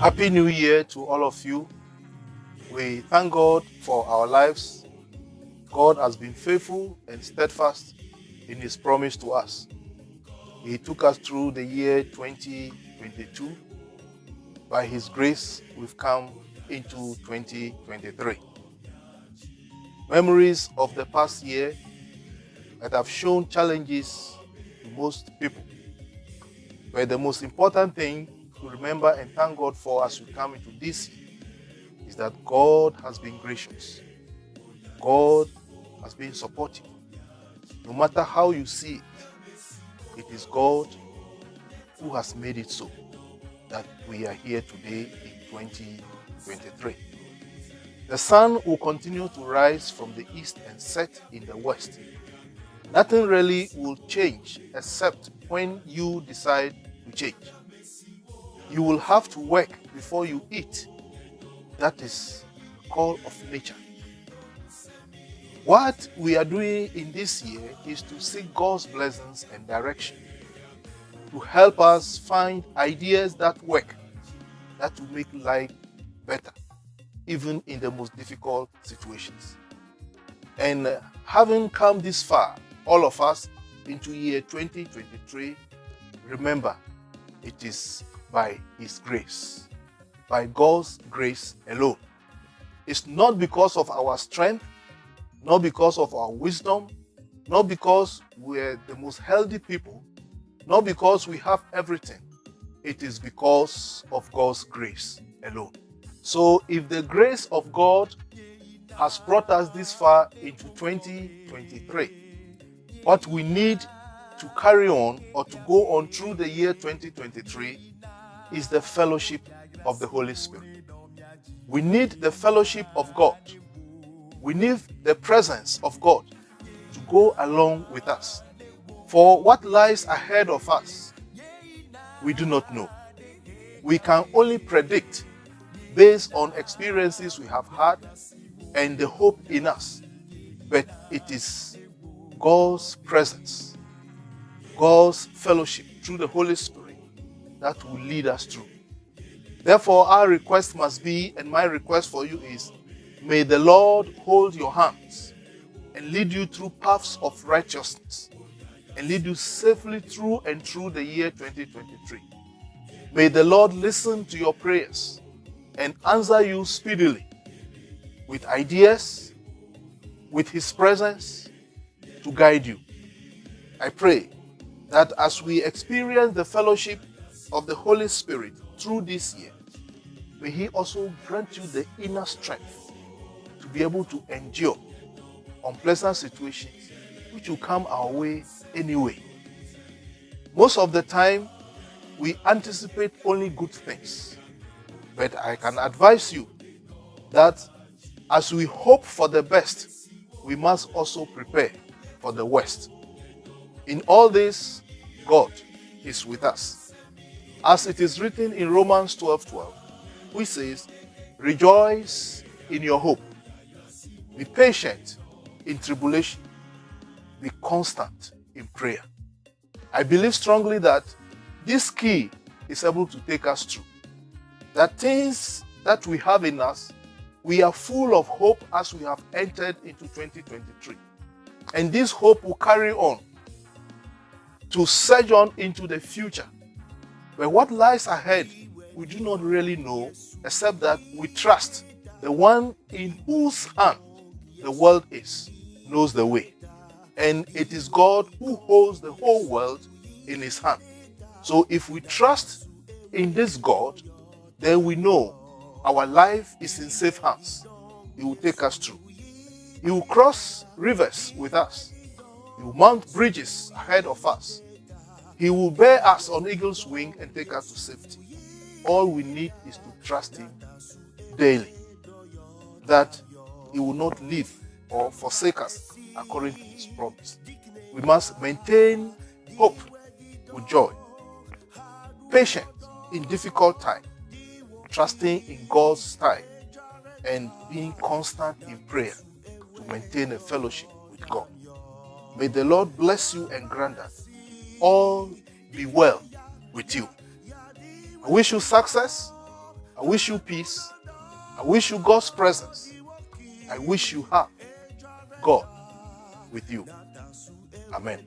Happy New Year to all of you. We thank God for our lives. God has been faithful and steadfast in His promise to us. He took us through the year 2022. By His grace, we've come into 2023. Memories of the past year that have shown challenges to most people. But the most important thing to remember and thank God for as we come into this year is that God has been gracious. God has been supportive. No matter how you see it, it is God who has made it so that we are here today in 2023. The sun will continue to rise from the east and set in the west. Nothing really will change except when you decide to change. You will have to work before you eat. That is the call of nature. What we are doing in this year is to seek God's blessings and direction to help us find ideas that work, that will make life better, even in the most difficult situations. And having come this far, all of us, into year 2023, remember, it is by His grace, by God's grace alone. It's not because of our strength, not because of our wisdom, not because we're the most healthy people, not because we have everything. It is because of God's grace alone. So if the grace of God has brought us this far into 2023, what we need to carry on or to go on through the year 2023 is the fellowship of the Holy Spirit. We need the fellowship of God. We need the presence of God to go along with us. For what lies ahead of us, we do not know. We can only predict based on experiences we have had and the hope in us. But it is God's presence, God's fellowship through the Holy Spirit that will lead us through. Therefore, our request must be, and my request for you is, may the Lord hold your hands and lead you through paths of righteousness and lead you safely through and through the year 2023. May the Lord listen to your prayers and answer you speedily with ideas, with His presence to guide you. I pray that as we experience the fellowship of the Holy Spirit through this year, may He also grant you the inner strength to be able to endure unpleasant situations which will come our way anyway. Most of the time, we anticipate only good things. But I can advise you that as we hope for the best, we must also prepare for the worst. In all this, God is with us. As it is written in Romans 12:12, which says, rejoice in your hope. Be patient in tribulation. Be constant in prayer. I believe strongly that this key is able to take us through. That things that we have in us, we are full of hope as we have entered into 2023. And this hope will carry on to surge on into the future. But what lies ahead, we do not really know, except that we trust the one in whose hand the world is, knows the way. And it is God who holds the whole world in His hand. So if we trust in this God, then we know our life is in safe hands. He will take us through. He will cross rivers with us. He will mount bridges ahead of us. He will bear us on eagle's wing and take us to safety. All we need is to trust Him daily, that He will not leave or forsake us according to His promise. We must maintain hope with joy, patient in difficult time, trusting in God's time, and being constant in prayer to maintain a fellowship with God. May the Lord bless you and grant that all be well with you. I wish you success. I wish you peace. I wish you God's presence. I wish you have God with you. Amen.